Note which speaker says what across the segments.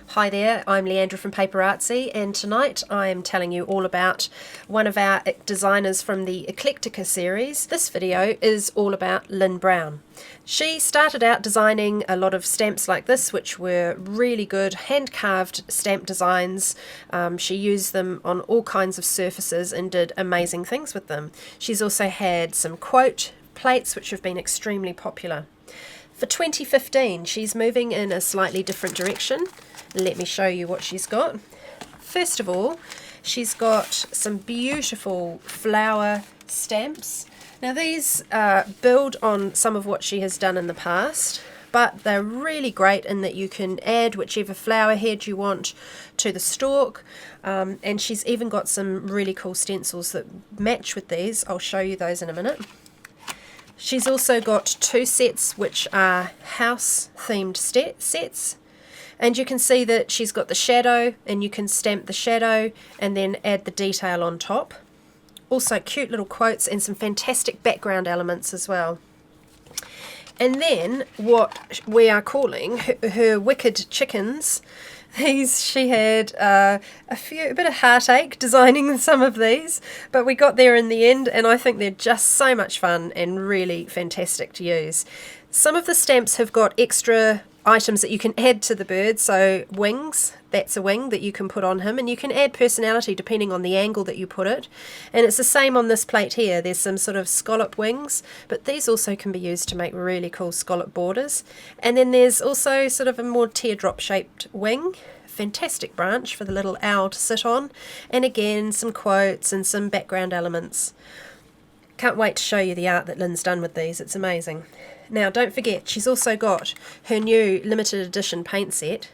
Speaker 1: Hi there, I'm Leandra from PaperArtsy, and tonight I'm telling you all about one of our designers from the Eclectica series. This video is all about Lin Brown. She started out designing a lot of stamps like this, which were really good hand-carved stamp designs. She used them on all kinds of surfaces and did amazing things with them. She's also had some quote plates which have been extremely popular. For 2015, she's moving in a slightly different direction. Let me show you what she's got. First of all, she's got some beautiful flower stamps. Now these build on some of what she has done in the past, but they're really great in that you can add whichever flower head you want to the stalk, and she's even got some really cool stencils that match with these. I'll show you those in a minute. She's also got two sets which are house themed sets. And you can see that she's got the shadow, and you can stamp the shadow and then add the detail on top. Also cute little quotes and some fantastic background elements as well. And then what we are calling her wicked chickens. She had a bit of heartache designing some of these, but we got there in the end, and I think they're just so much fun and really fantastic to use. Some of the stamps have got extra items that you can add to the bird, so wings, that's a wing that you can put on him, and you can add personality depending on the angle that you put it. And it's the same on this plate here. There's some sort of scallop wings, but these also can be used to make really cool scallop borders. And then there's also sort of a more teardrop shaped wing, fantastic branch for the little owl to sit on, and again some quotes and some background elements. Can't wait to show you the art that Lin's done with these, it's amazing. Now don't forget, she's also got her new limited edition paint set.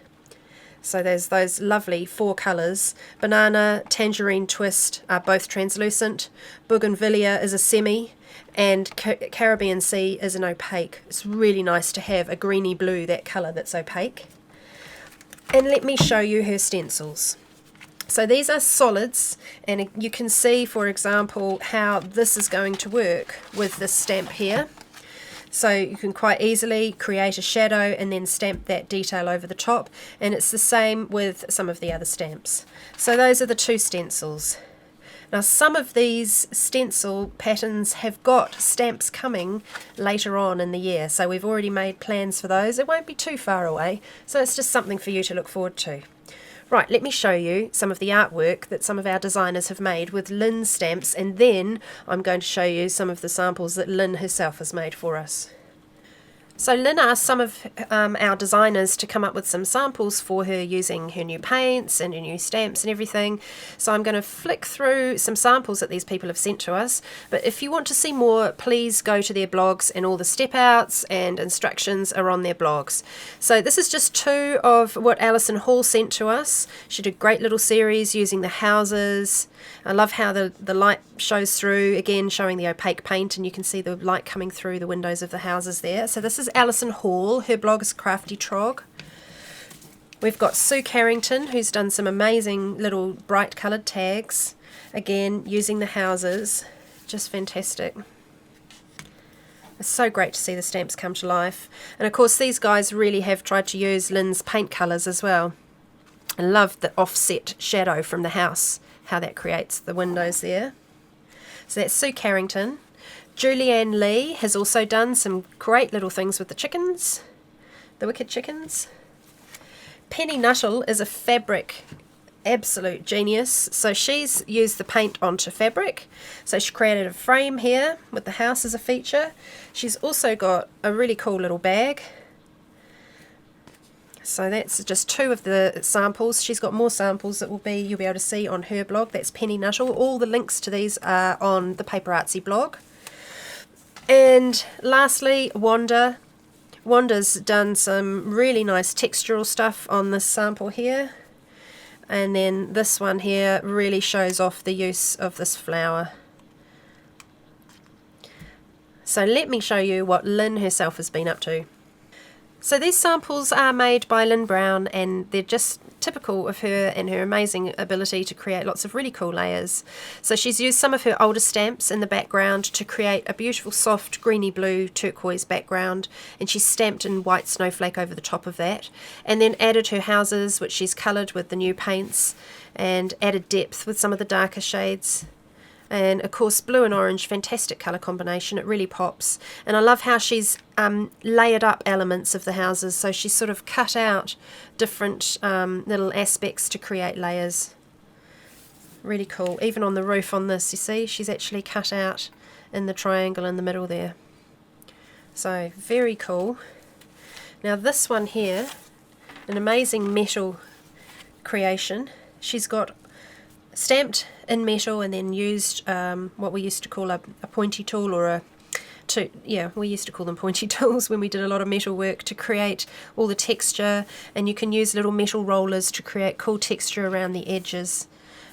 Speaker 1: So there's those lovely 4 colours. Banana, Tangerine Twist are both translucent, Bougainvillea is a semi, and Caribbean Sea is an opaque. It's really nice to have a greeny blue, that colour that's opaque. And let me show you her stencils. So these are solids, and you can see, for example, how this is going to work with this stamp here. So you can quite easily create a shadow and then stamp that detail over the top, and it's the same with some of the other stamps. So those are the 2 stencils. Now some of these stencil patterns have got stamps coming later on in the year, so we've already made plans for those. It won't be too far away, so it's just something for you to look forward to. Right, let me show you some of the artwork that some of our designers have made with Lin's stamps, and then I'm going to show you some of the samples that Lin herself has made for us. So Lin asked some of our designers to come up with some samples for her using her new paints and her new stamps and everything. So I'm going to flick through some samples that these people have sent to us. But if you want to see more, please go to their blogs, and all the step outs and instructions are on their blogs. So this is just 2 of what Alison Hall sent to us. She did a great little series using the houses. I love how the light shows through, again showing the opaque paint, and you can see the light coming through the windows of the houses there. So this is Alison Hall, her blog is Crafty Trog. We've got Sue Carrington, who's done some amazing little bright coloured tags, again using the houses, just fantastic. It's so great to see the stamps come to life. And of course these guys really have tried to use Lin's paint colours as well. I love the offset shadow from the house, how that creates the windows there. So that's Sue Carrington. Julianne Lee has also done some great little things with the chickens, the wicked chickens. Penny Nuttall is a fabric absolute genius. So she's used the paint onto fabric. So she created a frame here with the house as a feature. She's also got a really cool little bag. So that's just 2 of the samples. She's got more samples that you'll be able to see on her blog. That's Penny Nuttall. All the links to these are on the PaperArtsy blog. And lastly, Wanda. Wanda's done some really nice textural stuff on this sample here. And then this one here really shows off the use of this flower. So let me show you what Lin herself has been up to. So these samples are made by Lin Brown, and they're just typical of her and her amazing ability to create lots of really cool layers. So she's used some of her older stamps in the background to create a beautiful soft greeny blue turquoise background, and she's stamped in white snowflake over the top of that, and then added her houses, which she's coloured with the new paints, and added depth with some of the darker shades. And of course blue and orange, fantastic colour combination, it really pops. And I love how she's layered up elements of the houses, so she's sort of cut out different little aspects to create layers. Really cool. Even on the roof on this, you see, she's actually cut out in the triangle in the middle there. So very cool. Now this one here, an amazing metal creation. She's got stamped in metal and then used what we used to call a pointy tool, or we used to call them pointy tools when we did a lot of metal work, to create all the texture, and you can use little metal rollers to create cool texture around the edges.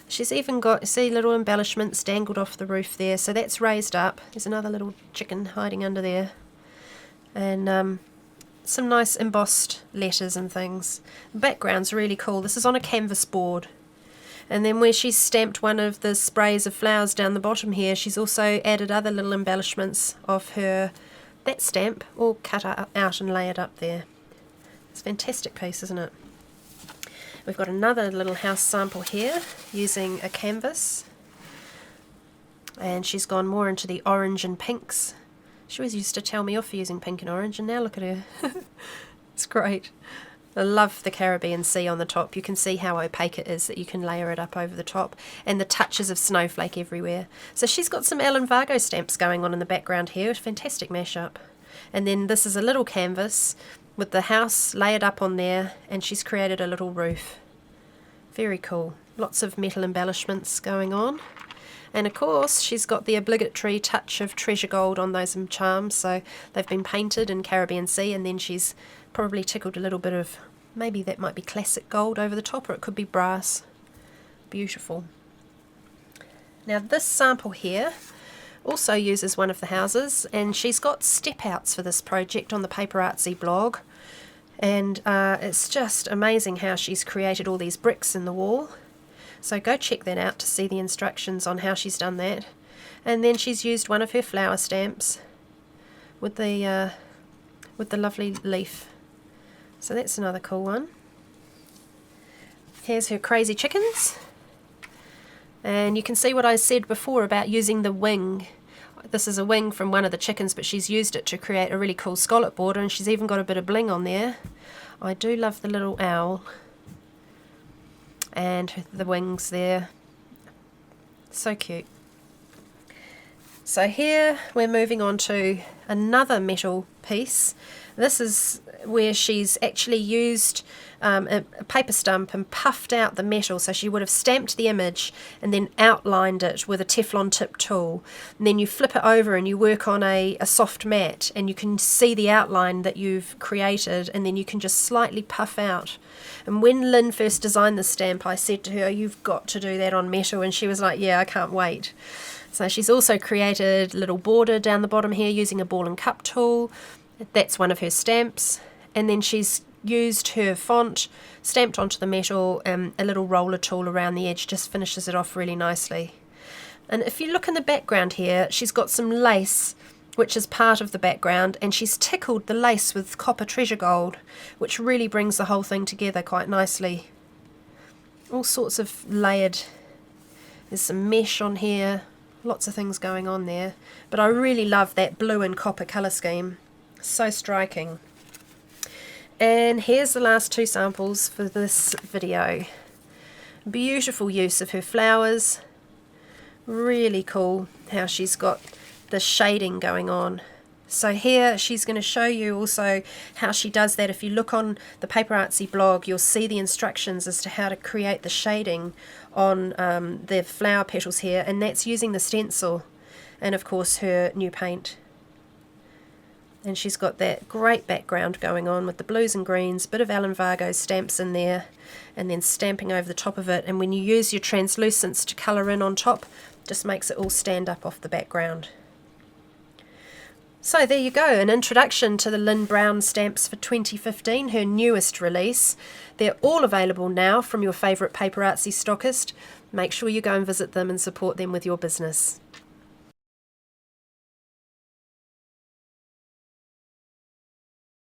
Speaker 1: She's even got, see, little embellishments dangled off the roof there, so that's raised up. There's another little chicken hiding under there, and some nice embossed letters and things. The background's really cool. This is on a canvas board. And then where she's stamped one of the sprays of flowers down the bottom here, she's also added other little embellishments of that stamp, all cut out and layered up there. It's a fantastic piece, isn't it? We've got another little house sample here using a canvas, and she's gone more into the orange and pinks. She always used to tell me off for using pink and orange, and now look at her. It's great. I love the Caribbean Sea on the top. You can see how opaque it is, that you can layer it up over the top, and the touches of snowflake everywhere. So she's got some Ellen Vargo stamps going on in the background here. Fantastic mashup. And then this is a little canvas with the house layered up on there, and she's created a little roof. Very cool. Lots of metal embellishments going on. And of course she's got the obligatory touch of treasure gold on those charms, so they've been painted in Caribbean Sea, and then she's probably tickled a little bit of, maybe that might be classic gold over the top, or it could be brass. Beautiful. Now this sample here also uses one of the houses, and she's got step outs for this project on the PaperArtsy blog, and it's just amazing how she's created all these bricks in the wall. So go check that out to see the instructions on how she's done that. And then she's used one of her flower stamps with the lovely leaf. So that's another cool one. Here's her crazy chickens. And you can see what I said before about using the wing. This is a wing from one of the chickens, but she's used it to create a really cool scallop border, and she's even got a bit of bling on there. I do love the little owl and the wings there. So cute. So here we're moving on to another metal piece. This is where she's actually used a paper stump and puffed out the metal, so she would have stamped the image and then outlined it with a Teflon tip tool, and then you flip it over and you work on a soft mat, and you can see the outline that you've created, and then you can just slightly puff out. And when Lin first designed the stamp, I said to her, "You've got to do that on metal," and she was like, "Yeah, I can't wait." So she's also created a little border down the bottom here using a ball and cup tool. That's one of her stamps. And then she's used her font stamped onto the metal, a little roller tool around the edge just finishes it off really nicely. And if you look in the background here, she's got some lace which is part of the background, and she's tickled the lace with copper treasure gold, which really brings the whole thing together quite nicely. All sorts of layered, there's some mesh on here, lots of things going on there, but I really love that blue and copper colour scheme. So striking. And here's the last two samples for this video. Beautiful use of her flowers. Really cool how she's got the shading going on. So here she's going to show you also how she does that. If you look on the PaperArtsy blog, you'll see the instructions as to how to create the shading on the flower petals here, and that's using the stencil and of course her new paint. And she's got that great background going on with the blues and greens, bit of Ellen Vargo stamps in there, and then stamping over the top of it. And when you use your translucents to colour in on top, just makes it all stand up off the background. So there you go, an introduction to the Lin Brown stamps for 2015, her newest release. They're all available now from your favourite PaperArtsy stockist. Make sure you go and visit them and support them with your business.